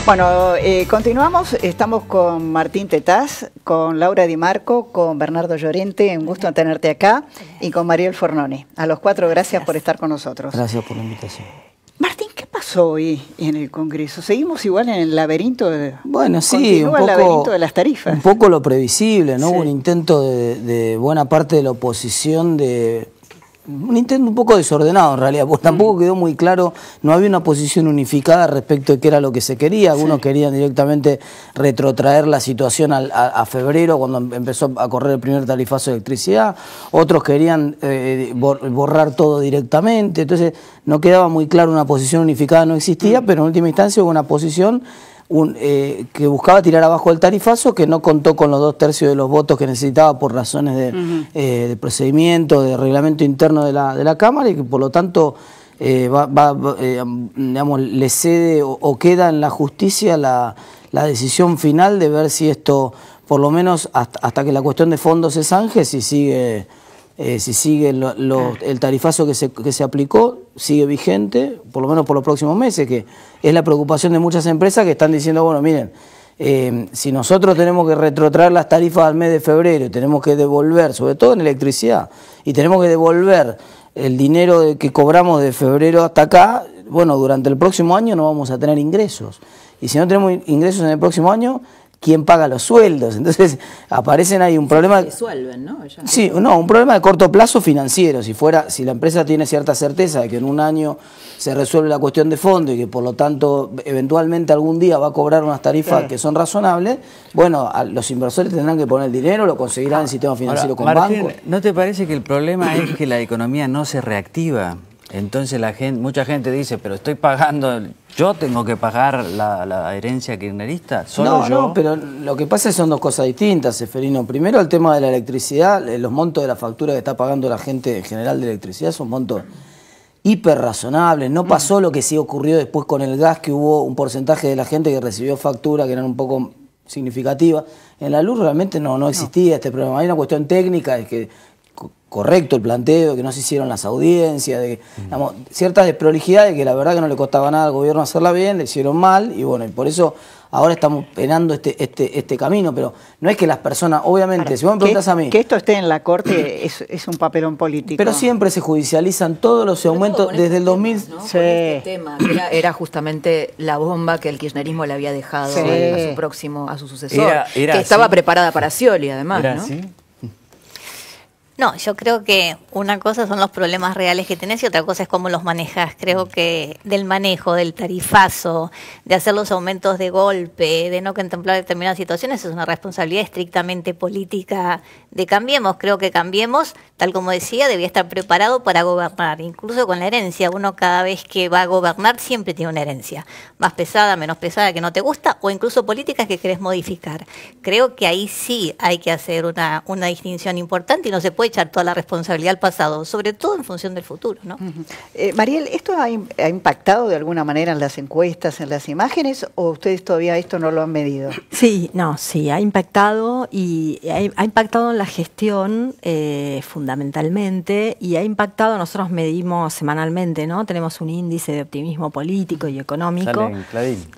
Bueno, continuamos. Estamos con Martín Tetaz, con Laura Di Marco, con Bernardo Llorente, un gusto tenerte acá, y con Mariel Fornoni. A los cuatro, gracias por estar con nosotros. Gracias por la invitación. Martín, ¿qué pasó hoy en el Congreso? ¿Seguimos igual en el laberinto? Bueno, sí, el laberinto de las tarifas. Un poco lo previsible, ¿no? Sí. Hubo un intento de buena parte de la oposición un intento un poco desordenado en realidad, porque tampoco quedó muy claro, no había una posición unificada respecto de qué era lo que se quería. Algunos querían directamente retrotraer la situación a febrero, cuando empezó a correr el primer tarifazo de electricidad, otros querían borrar todo directamente, entonces no quedaba muy claro, una posición unificada no existía, pero en última instancia hubo una posición que buscaba tirar abajo el tarifazo, que no contó con los 2/3 de los votos que necesitaba por razones de procedimiento, de reglamento interno de la Cámara, y que por lo tanto digamos, le cede o queda en la justicia la decisión final de ver si esto, por lo menos hasta que la cuestión de fondos se zanje, si sigue el tarifazo que se aplicó, sigue vigente, por lo menos por los próximos meses, que es la preocupación de muchas empresas que están diciendo, bueno, miren, si nosotros tenemos que retrotraer las tarifas al mes de febrero, y tenemos que devolver, sobre todo en electricidad, y tenemos que devolver el dinero que cobramos de febrero hasta acá, bueno, durante el próximo año no vamos a tener ingresos. Y si no tenemos ingresos en el próximo año, ¿quién paga los sueldos? Entonces aparecen ahí un problema. Se disuelven, ¿no? Ya. Sí, no, un problema de corto plazo financiero. Si la empresa tiene cierta certeza de que en un año se resuelve la cuestión de fondo y que por lo tanto eventualmente algún día va a cobrar unas tarifas que son razonables, bueno, los inversores tendrán que poner el dinero, lo conseguirán en el sistema financiero con Martín, bancos. ¿no te parece que el problema es que la economía no se reactiva? Entonces mucha gente dice, pero estoy pagando, yo tengo que pagar la herencia kirchnerista, solo yo. No, pero lo que pasa es que son dos cosas distintas, Seferino. Primero, el tema de la electricidad, los montos de la factura que está pagando la gente en general de electricidad son montos hiper razonables. No pasó lo que sí ocurrió después con el gas, que hubo un porcentaje de la gente que recibió facturas que eran un poco significativas. En la luz realmente no existía este problema. Hay una cuestión técnica, es que correcto el planteo, que no se hicieron las audiencias, de digamos, ciertas desprolijidades que la verdad que no le costaba nada al gobierno hacerla bien, le hicieron mal, y bueno, y por eso ahora estamos penando este camino, pero no es que las personas, obviamente, ahora, si vos me preguntas a mí... Que esto esté en la Corte es un papelón político. Pero siempre se judicializan todos los aumentos desde el 2000... ¿no? Sí. Este tema, era justamente la bomba que el kirchnerismo le había dejado a su sucesor, que estaba preparada para Scioli, además, ¿no? ¿Así? No, yo creo que una cosa son los problemas reales que tenés y otra cosa es cómo los manejas. Creo que del manejo, del tarifazo, de hacer los aumentos de golpe, de no contemplar determinadas situaciones, es una responsabilidad estrictamente política de Cambiemos. Creo que Cambiemos, tal como decía, debía estar preparado para gobernar. Incluso con la herencia, uno cada vez que va a gobernar siempre tiene una herencia. Más pesada, menos pesada, que no te gusta, o incluso políticas que querés modificar. Creo que ahí sí hay que hacer una distinción importante y no se puede echar toda la responsabilidad al pasado, sobre todo en función del futuro, ¿no? Mariel, ¿esto ha impactado de alguna manera en las encuestas, en las imágenes, o ustedes todavía esto no lo han medido? Sí, ha impactado y ha impactado en la gestión fundamentalmente, y ha impactado, nosotros medimos semanalmente, ¿no? Tenemos un índice de optimismo político y económico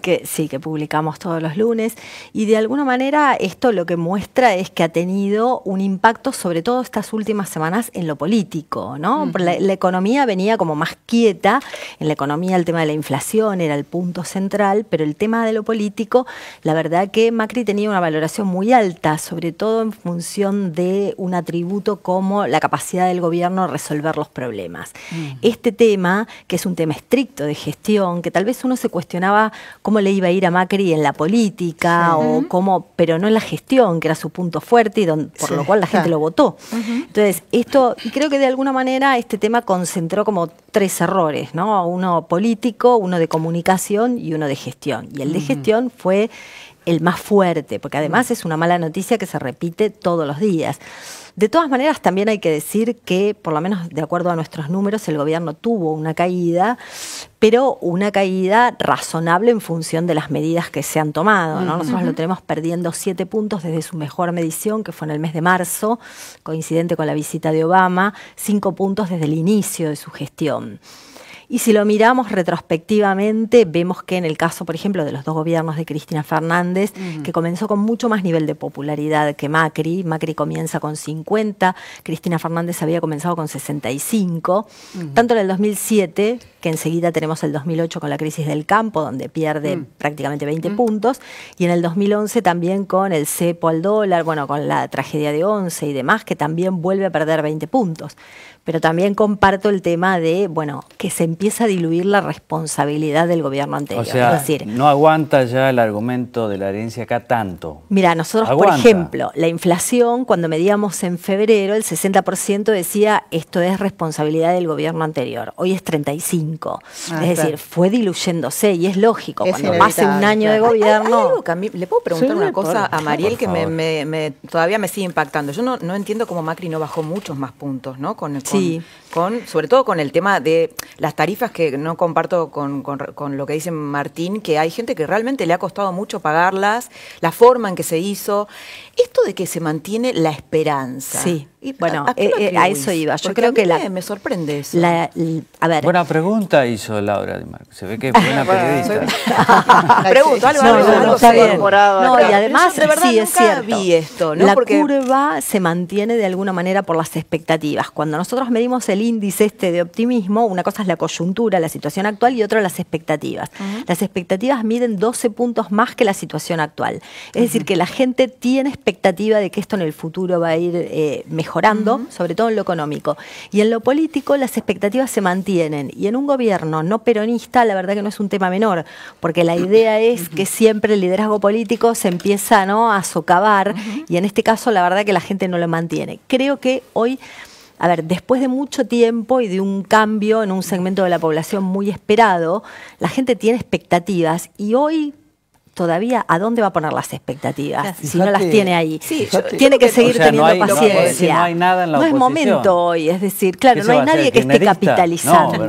que publicamos todos los lunes, y de alguna manera esto lo que muestra es que ha tenido un impacto sobre todo estas últimas semanas en lo político, ¿no? La economía venía como más quieta. En la economía el tema de la inflación era el punto central, pero el tema de lo político, la verdad que Macri tenía una valoración muy alta, sobre todo en función de un atributo como la capacidad del gobierno de resolver los problemas. Este tema, que es un tema estricto de gestión, que tal vez uno se cuestionaba cómo le iba a ir a Macri en la política, o cómo, pero no en la gestión, que era su punto fuerte y por lo cual la gente lo votó. Entonces, creo que de alguna manera este tema concentró como tres errores, ¿no? Uno político, uno de comunicación y uno de gestión. Y el de gestión fue el más fuerte, porque además es una mala noticia que se repite todos los días. De todas maneras, también hay que decir que, por lo menos de acuerdo a nuestros números, el gobierno tuvo una caída, pero una caída razonable en función de las medidas que se han tomado, ¿no? Nosotros lo tenemos perdiendo 7 puntos desde su mejor medición, que fue en el mes de marzo, coincidente con la visita de Obama, 5 puntos desde el inicio de su gestión. Y si lo miramos retrospectivamente, vemos que en el caso, por ejemplo, de los dos gobiernos de Cristina Fernández, que comenzó con mucho más nivel de popularidad que Macri comienza con 50, Cristina Fernández había comenzado con 65, tanto en el 2007, que enseguida tenemos el 2008 con la crisis del campo, donde pierde prácticamente 20 puntos, y en el 2011 también con el cepo al dólar, bueno, con la tragedia de Once y demás, que también vuelve a perder 20 puntos. Pero también comparto el tema de, bueno, que se empieza a diluir la responsabilidad del gobierno anterior. O sea, es decir, no aguanta ya el argumento de la herencia acá tanto. Mira, nosotros, Aguanta. por ejemplo, la inflación, cuando medíamos en febrero, el 60% decía esto es responsabilidad del gobierno anterior. Hoy es 35%. Es decir, fue diluyéndose y es lógico. Cuando pase un año de gobierno... ¿Le puedo preguntar una cosa a Mariel que todavía me sigue impactando? Yo no entiendo cómo Macri no bajó muchos más puntos, ¿no? Sobre todo con el tema de las tarifas, que no comparto con lo que dice Martín, que hay gente que realmente le ha costado mucho pagarlas, la forma en que se hizo, esto de que se mantiene la esperanza. Sí, y bueno, a eso iba. Yo creo que me sorprende eso. A ver. Buena pregunta hizo Laura Di Marco. Se ve que es buena periodista. Pregunto, algo está bien. No, y además, de verdad sí, es cierto. Vi esto, ¿no? La curva se mantiene de alguna manera por las expectativas. Cuando nosotros medimos el índice de optimismo, una cosa es la coyuntura, la situación actual, y otra las expectativas. Las expectativas miden 12 puntos más que la situación actual. Es decir, que la gente tiene expectativa de que esto en el futuro va a ir mejorando, sobre todo en lo económico. Y en lo político las expectativas se mantienen. Y en un gobierno no peronista, la verdad que no es un tema menor, porque la idea es que siempre el liderazgo político se empieza, ¿no?, a socavar, y en este caso la verdad que la gente no lo mantiene. Creo que hoy... A ver, después de mucho tiempo y de un cambio en un segmento de la población muy esperado, la gente tiene expectativas y hoy todavía, ¿a dónde va a poner las expectativas si no las tiene ahí? Sí, tiene que seguir teniendo paciencia. No hay nada en la oposición. No es momento hoy, es decir, claro, no hay nadie que esté capitalizando.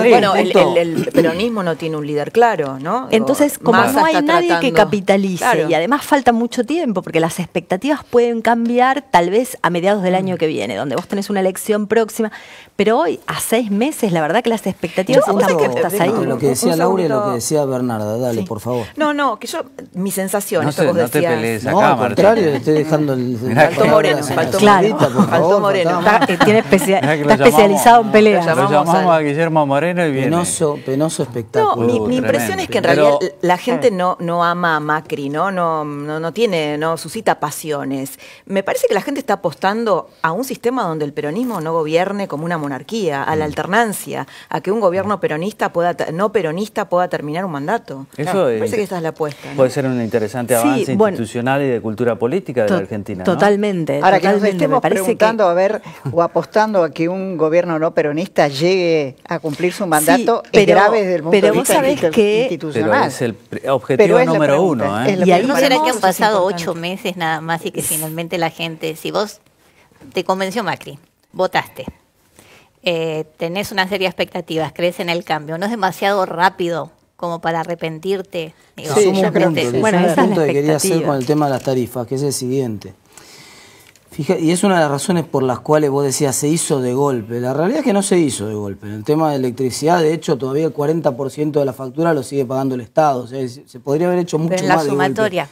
Bueno, el peronismo no tiene un líder claro, ¿no? Entonces, como no hay nadie que capitalice, y además falta mucho tiempo, porque las expectativas pueden cambiar tal vez a mediados del año que viene, donde vos tenés una elección próxima, pero hoy, a 6 meses, la verdad que las expectativas estás ahí. Lo que decía Laura y lo que decía Bernarda, dale, por favor. No, que mi sensación, esto vos decías. No te pelees acá, al contrario, estoy dejando el... Faltó Moreno, faltó Moreno. Está especializado en peleas. Lo llamamos a Guillermo Moreno y viene. Penoso espectáculo. No, mi impresión es que en realidad la gente no ama a Macri, no tiene, no suscita pasiones. Me parece que la gente está apostando a un sistema donde el peronismo no gobierne como una monarquía, a la alternancia, a que un gobierno no peronista pueda terminar un mandato. Me parece que esa es la apuesta, ¿no? Puede ser un interesante avance institucional y de cultura política de la Argentina, ¿no? Totalmente. Ahora, que nos estemos preguntando o apostando a que un gobierno no peronista llegue a cumplir su mandato, es grave desde el punto de vista institucional. Pero es el objetivo número uno. Y ahí no será que han pasado 8 meses nada más y que finalmente la gente, si vos te convenció Macri, votaste, tenés una serie de expectativas, crees en el cambio, no es demasiado rápido como para arrepentirte. Digo, sí, yo creo que el punto que quería hacer con el tema de las tarifas, que es el siguiente. Fíjate, y es una de las razones por las cuales vos decías se hizo de golpe. La realidad es que no se hizo de golpe. En el tema de electricidad, de hecho, todavía el 40% de la factura lo sigue pagando el Estado. O sea, se podría haber hecho mucho más de golpe.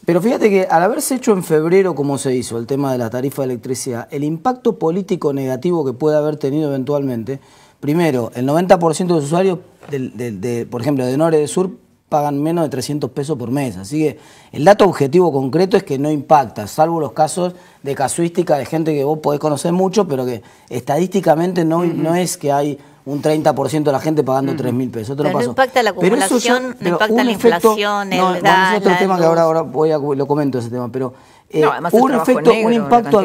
Pero fíjate que al haberse hecho en febrero como se hizo el tema de la tarifa de electricidad, el impacto político negativo que puede haber tenido eventualmente, primero, el 90% de los usuarios, por ejemplo, de Norte y de Sur, pagan menos de 300 pesos por mes. Así que el dato objetivo concreto es que no impacta, salvo los casos de casuística de gente que vos podés conocer mucho, pero que estadísticamente no es que hay un 30% de la gente pagando 3.000 pesos. Pero no impacta la acumulación, no impacta la inflación, el gas, es otro tema que ahora lo comento ese tema, pero un impacto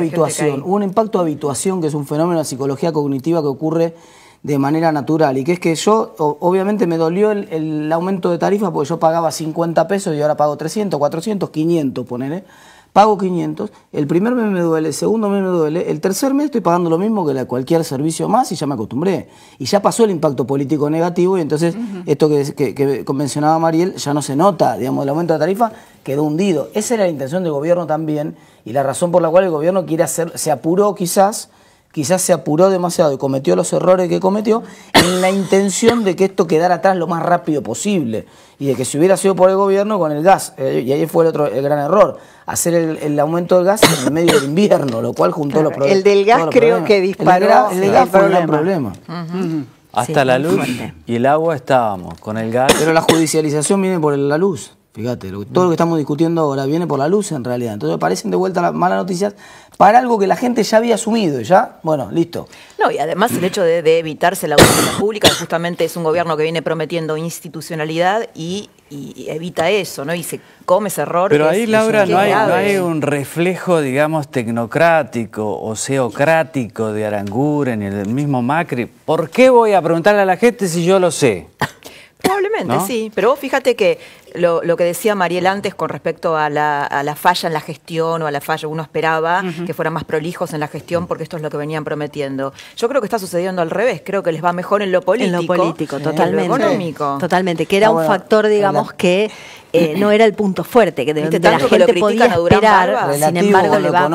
habituación, que es un fenómeno de psicología cognitiva que ocurre de manera natural, y que es que yo, obviamente me dolió el aumento de tarifa porque yo pagaba 50 pesos y ahora pago 300, 400, 500, ponele. Pago 500, el primer mes me duele, el segundo mes me duele, el tercer mes estoy pagando lo mismo que cualquier servicio más y ya me acostumbré. Y ya pasó el impacto político negativo y entonces esto que mencionaba Mariel ya no se nota, digamos, el aumento de tarifa quedó hundido. Esa era la intención del gobierno también y la razón por la cual el gobierno quiere se apuró quizás quizás se apuró demasiado y cometió los errores que cometió en la intención de que esto quedara atrás lo más rápido posible y de que si hubiera sido por el gobierno con el gas, y ahí fue el gran error, hacer el aumento del gas en el medio del invierno, lo cual juntó los problemas. El del gas creo que disparó el gas fue un gran problema. Hasta la luz y el agua estábamos con el gas. Pero la judicialización viene por la luz. Fíjate, todo lo que estamos discutiendo ahora viene por la luz en realidad. Entonces aparecen de vuelta las malas noticias para algo que la gente ya había asumido. Ya, bueno, listo. No, y además el hecho de evitarse la audiencia pública, que justamente es un gobierno que viene prometiendo institucionalidad y evita eso, ¿no? Y se come ese error. Pero ahí, Laura, no grave. hay un reflejo, digamos, tecnocrático o seocrático de Aranguren y del mismo Macri. ¿Por qué voy a preguntarle a la gente si yo lo sé? Probablemente, ¿no? sí. Pero vos fíjate que lo que decía Mariel antes con respecto a la falla en la gestión o a la falla, uno esperaba que fueran más prolijos en la gestión porque esto es lo que venían prometiendo. Yo creo que está sucediendo al revés. Creo que les va mejor en lo político. En lo político, totalmente. En lo económico. Totalmente, que era un factor, digamos, que no era el punto fuerte, que de la tanto que lo gente podía critican a Durán esperar, Barba. sin Relativo, embargo, le va...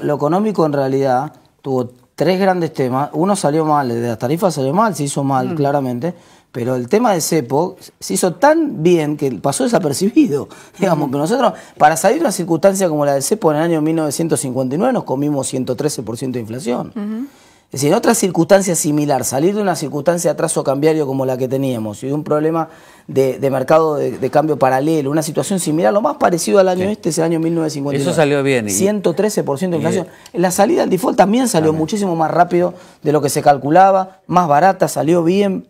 lo económico en realidad tuvo tres grandes temas. Uno salió mal, de las tarifas salió mal, se hizo mal claramente, pero el tema de cepo se hizo tan bien que pasó desapercibido. Digamos que nosotros, para salir de una circunstancia como la del cepo en el año 1959, nos comimos 113% de inflación. Es decir, en otra circunstancia similar, salir de una circunstancia de atraso cambiario como la que teníamos y de un problema de mercado de cambio paralelo, una situación similar, lo más parecido al año es el año 1959. Eso salió bien. 113% de inflación. La salida al default también salió muchísimo más rápido de lo que se calculaba, más barata, salió bien.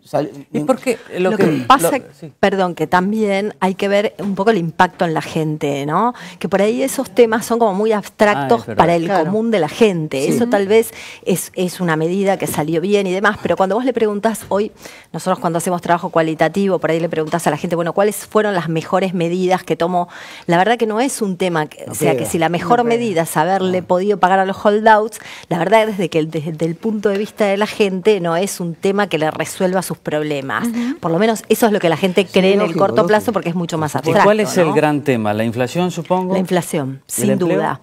¿Y por qué? Lo que pasa, perdón, que también hay que ver un poco el impacto en la gente, ¿no? Que por ahí esos temas son como muy abstractos para el común de la gente. Eso tal vez es una medida que salió bien y demás, pero cuando vos le preguntás hoy, nosotros cuando hacemos trabajo cualitativo, por ahí le preguntás a la gente, bueno, ¿cuáles fueron las mejores medidas que tomó? La verdad que no es un tema, o sea, que si la mejor medida es haberle podido pagar a los holdouts, la verdad es que desde el punto de vista de la gente no es un tema que le resuelva sus problemas. Por lo menos eso es lo que la gente cree en el corto plazo porque es mucho más abstracto. ¿Y cuál es el gran tema? ¿La inflación, supongo? La inflación, sin duda.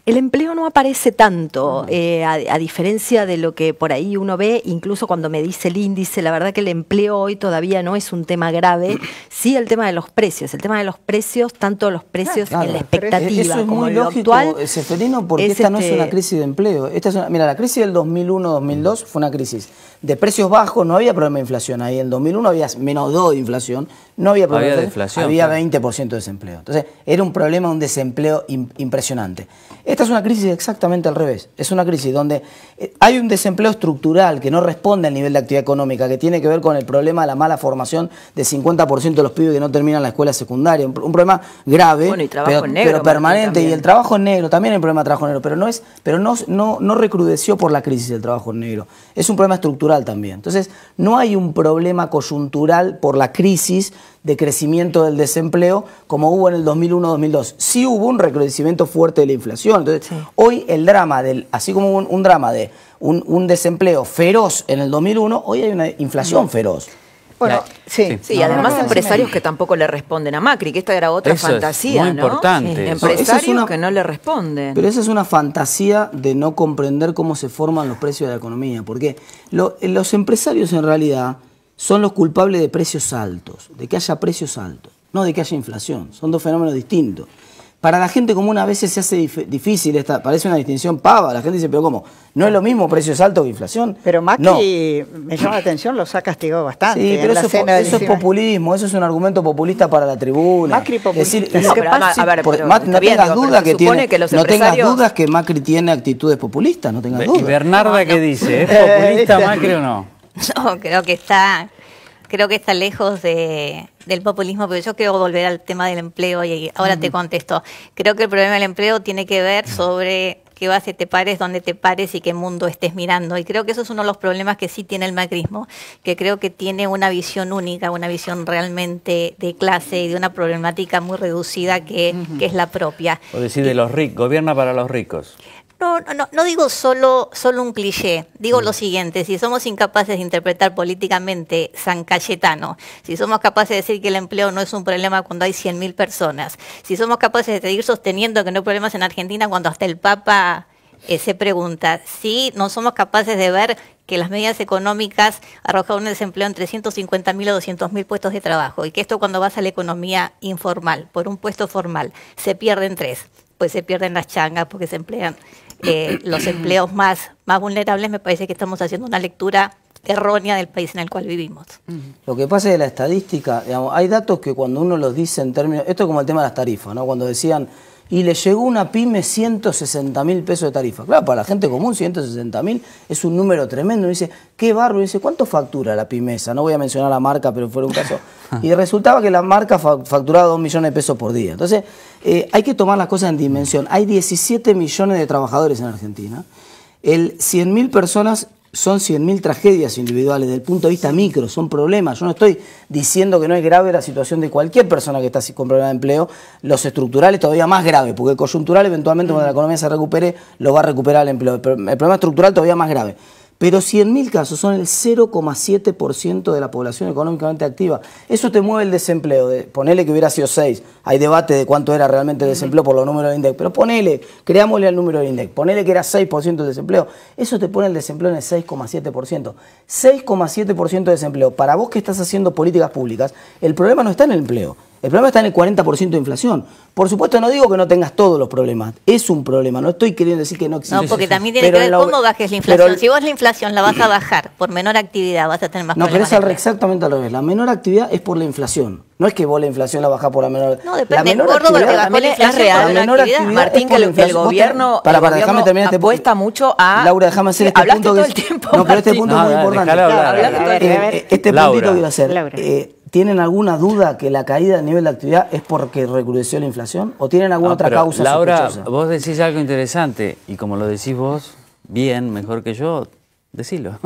El empleo no aparece tanto, a diferencia de lo que por ahí uno ve, incluso cuando me dice el índice, la verdad que el empleo hoy todavía no es un tema grave, sí el tema de los precios. El tema de los precios, tanto los precios en la expectativa eso es como muy en lo lógico, actual. Seferino, porque esta no es una crisis de empleo. Esta es mira, la crisis del 2001-2002 fue una crisis de precios bajos, no había problema de inflación ahí. En el 2001 había menos 2 de inflación, no había problema de inflación, había 20% de desempleo. Entonces, era un problema, un desempleo impresionante. Esta es una crisis exactamente al revés. Es una crisis donde hay un desempleo estructural que no responde al nivel de actividad económica, que tiene que ver con el problema de la mala formación del 50% de los pibes que no terminan la escuela secundaria. Un problema grave, bueno, y trabajo negro, pero permanente. Y el trabajo en negro, también hay un problema de trabajo negro, pero no recrudeció por la crisis del trabajo en negro. Es un problema estructural también. Entonces, no hay un problema coyuntural por la crisis de crecimiento del desempleo como hubo en el 2001-2002. Sí hubo un recrudecimiento fuerte de la inflación. Entonces, hoy el drama, así como hubo un drama de un desempleo feroz en el 2001, hoy hay una inflación feroz. Bueno, y además empresarios que tampoco le responden a Macri, que esta era otra fantasía, muy importante. Empresarios que no le responden. Pero esa es una fantasía de no comprender cómo se forman los precios de la economía, porque los empresarios en realidad son los culpables de precios altos, de que haya precios altos, no de que haya inflación. Son dos fenómenos distintos. Para la gente común a veces se hace difícil, parece una distinción pava. La gente dice, pero ¿cómo? ¿No es lo mismo precios altos que inflación? Pero Macri, me llama la atención, los ha castigado bastante. Sí, pero eso es populismo, eso es un argumento populista para la tribuna. Macri populista. Es decir, no tengas dudas que Macri tiene actitudes populistas, no tengas dudas. ¿Y Bernarda qué dice? ¿Es populista Macri o no? No, creo que está lejos del populismo, pero yo quiero volver al tema del empleo y ahora te contesto. Creo que el problema del empleo tiene que ver sobre qué base te pares, dónde te pares y qué mundo estés mirando. Y creo que eso es uno de los problemas que sí tiene el macrismo, que creo que tiene una visión única, una visión realmente de clase y de una problemática muy reducida que es la propia. O decir, de los ricos, gobierna para los ricos. No digo solo un cliché, digo lo siguiente: si somos incapaces de interpretar políticamente San Cayetano, si somos capaces de decir que el empleo no es un problema cuando hay 100.000 personas, si somos capaces de seguir sosteniendo que no hay problemas en Argentina cuando hasta el Papa se pregunta si no somos capaces de ver que las medidas económicas arrojan un desempleo entre 150.000 o 200.000 puestos de trabajo y que esto cuando vas a la economía informal, por un puesto formal, se pierden 3. Pues se pierden las changas porque se emplean los empleos más vulnerables. Me parece que estamos haciendo una lectura errónea del país en el cual vivimos. Lo que pasa es que la estadística, digamos, hay datos que cuando uno los dice en términos, esto es como el tema de las tarifas, ¿no? Cuando decían, y le llegó una pyme 160.000 pesos de tarifa. Claro, para la gente común 160.000 es un número tremendo. Y dice, qué bárbaro. Y dice, ¿cuánto factura la pyme esa? No voy a mencionar la marca, pero fuera un caso. Y resultaba que la marca facturaba 2 millones de pesos por día. Entonces, hay que tomar las cosas en dimensión. Hay 17 millones de trabajadores en Argentina. 100.000 personas son 100.000 tragedias individuales desde el punto de vista micro, son problemas. Yo no estoy diciendo que no es grave la situación de cualquier persona que está con problemas de empleo, los estructurales todavía más grave, porque el coyuntural eventualmente cuando la economía se recupere lo va a recuperar el empleo, pero el problema estructural todavía más grave. Pero 100.000 casos son el 0,7% de la población económicamente activa. Eso te mueve el desempleo. Ponele que hubiera sido 6. Hay debate de cuánto era realmente el desempleo por los números del INDEC. Pero ponele, creámosle el número del INDEC. Ponele que era 6% de desempleo. Eso te pone el desempleo en el 6,7%. 6,7% de desempleo. Para vos que estás haciendo políticas públicas, el problema no está en el empleo. El problema está en el 40% de inflación. Por supuesto, no digo que no tengas todos los problemas. Es un problema. No estoy queriendo decir que no existe. No, porque también tiene que ver cómo bajes la inflación. Si vos la inflación la vas a bajar por menor actividad, vas a tener más problemas. No, pero es exactamente al revés. La menor actividad es por la inflación. No es que vos la inflación la bajás por la menor. No, depende. La menor actividad es real. La menor actividad, Martín, que el gobierno déjame terminar apuesta mucho a... Laura, déjame hacer este punto. Todo el tiempo, no, pero este punto es muy importante. Este puntito quiero hacer. ¿Tienen alguna duda que la caída del nivel de actividad es porque recrudeció la inflación? ¿O tienen alguna otra causa Laura, sospechosa? Vos decís algo interesante y como lo decís vos, bien, mejor que yo, decilo.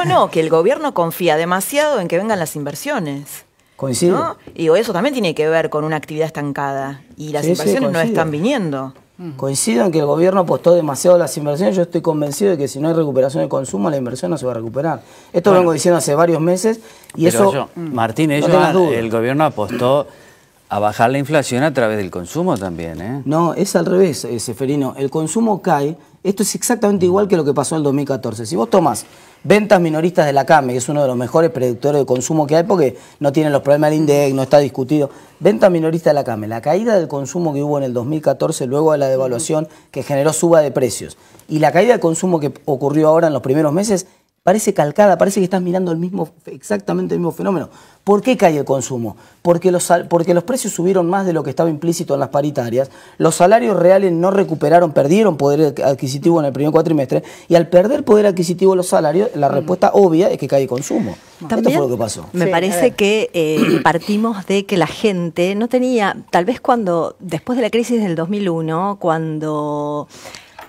No, que el gobierno confía demasiado en que vengan las inversiones. Coincido. ¿No? Y eso también tiene que ver con una actividad estancada. Y las inversiones no están viniendo. Coincido en que el gobierno apostó demasiado a las inversiones. Yo estoy convencido de que si no hay recuperación de consumo, la inversión no se va a recuperar. Esto lo vengo diciendo hace varios meses y eso... Martín, el gobierno apostó a bajar la inflación a través del consumo también, ¿eh? No, es al revés, Seferino. El consumo cae. Esto es exactamente igual que lo que pasó en el 2014. Si vos tomás ventas minoristas de la CAME, que es uno de los mejores predictores de consumo que hay porque no tienen los problemas del INDEC, no está discutido. Ventas minoristas de la CAME, la caída del consumo que hubo en el 2014 luego de la devaluación que generó suba de precios y la caída del consumo que ocurrió ahora en los primeros meses parece calcada, parece que estás mirando exactamente el mismo fenómeno. ¿Por qué cae el consumo? Porque los precios subieron más de lo que estaba implícito en las paritarias, los salarios reales no recuperaron, perdieron poder adquisitivo en el primer cuatrimestre, y al perder poder adquisitivo los salarios, la respuesta obvia es que cae el consumo. También esto fue lo que pasó. Me parece que partimos de que la gente no tenía, tal vez después de la crisis del 2001, cuando...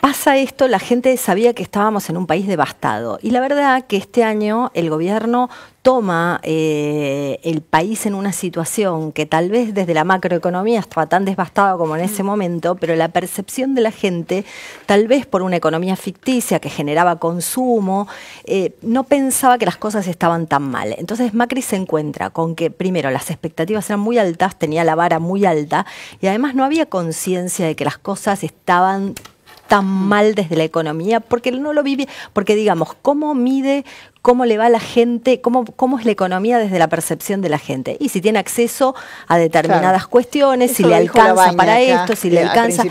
pasa esto, la gente sabía que estábamos en un país devastado. Y la verdad que este año el gobierno toma el país en una situación que tal vez desde la macroeconomía estaba tan devastado como en ese momento, pero la percepción de la gente, tal vez por una economía ficticia que generaba consumo, no pensaba que las cosas estaban tan mal. Entonces Macri se encuentra con que primero las expectativas eran muy altas, tenía la vara muy alta y además no había conciencia de que las cosas estaban tan mal desde la economía, porque no lo vive, porque digamos, ¿cómo mide, cómo le va a la gente, cómo es la economía desde la percepción de la gente? Y si tiene acceso a determinadas cuestiones, si le alcanza para esto, si le alcanza.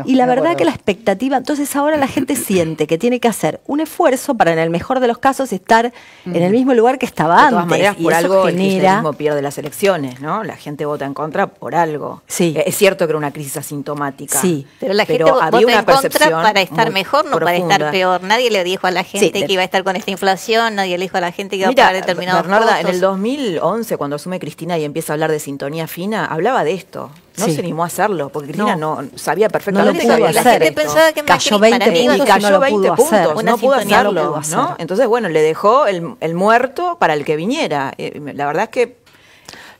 Y la verdad que la expectativa, entonces ahora la gente siente que tiene que hacer un esfuerzo para en el mejor de los casos estar en el mismo lugar que estaba antes. De todas maneras, y por eso algo genera... el kirchnerismo pierde las elecciones, ¿no? La gente vota en contra por algo. Sí. Es cierto que era una crisis asintomática. Sí. Pero la gente había vota una en contra percepción para estar mejor, no profunda. para estar peor. Nadie le dijo a la gente que iba a estar con esta inflación, nadie le dijo a la gente que iba a pagar determinados Bernarda, costos. en el 2011, cuando asume Cristina y empieza a hablar de sintonía fina, hablaba de esto. No se animó a hacerlo, porque Cristina no sabía perfectamente no lo pudo que hacer. La gente pensaba que cayó Macri, 20 para mí, puntos, y cayó no lo 20 pudo puntos, hacer. no pudo sintonía hacerlo, ¿no? Entonces, bueno, le dejó el muerto para el que viniera. La verdad es que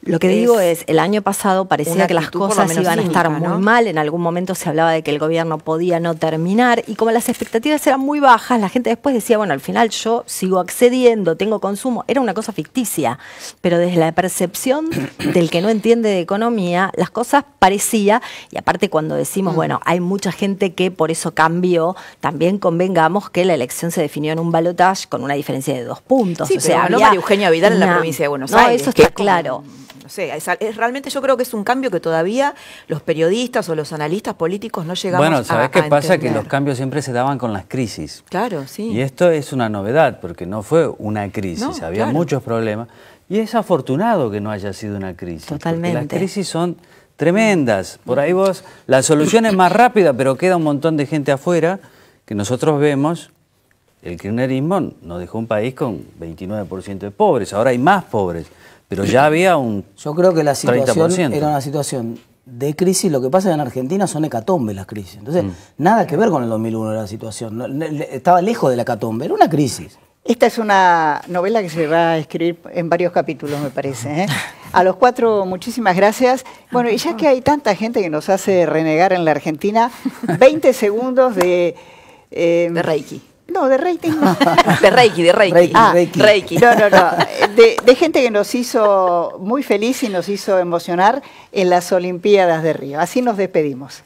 Lo que digo es, el año pasado parecía que las cosas iban a estar muy mal, en algún momento se hablaba de que el gobierno podía no terminar, y como las expectativas eran muy bajas, la gente después decía, bueno, al final yo sigo accediendo, tengo consumo, era una cosa ficticia, pero desde la percepción del que no entiende de economía, las cosas parecía, y aparte cuando decimos, bueno, hay mucha gente que por eso cambió, también convengamos que la elección se definió en un balotaje con una diferencia de 2 puntos. Sí, o sea, habló María Eugenia Vidal en la provincia de Buenos Aires. Eso está claro. No sé, realmente yo creo que es un cambio que todavía los periodistas o los analistas políticos no llegamos a entender. Bueno, ¿sabés qué pasa? Que los cambios siempre se daban con las crisis. Claro, sí. Y esto es una novedad, porque no fue una crisis, había muchos problemas. Y es afortunado que no haya sido una crisis. Totalmente. Porque las crisis son tremendas. Por ahí la solución es más rápida, pero queda un montón de gente afuera que nosotros vemos. El kirchnerismo nos dejó un país con 29% de pobres, ahora hay más pobres. Pero ya había un 30%. Yo creo que la situación era una situación de crisis. Lo que pasa es que en Argentina son hecatombes las crisis. Entonces, nada que ver con el 2001 era la situación. Estaba lejos de la hecatombe, era una crisis. Esta es una novela que se va a escribir en varios capítulos, me parece. A los 4, muchísimas gracias. Bueno, y ya que hay tanta gente que nos hace renegar en la Argentina, 20 segundos de Reiki. No, de rating no. De Reiki. Reiki. No. De gente que nos hizo muy feliz y nos hizo emocionar en las Olimpiadas de Río. Así nos despedimos.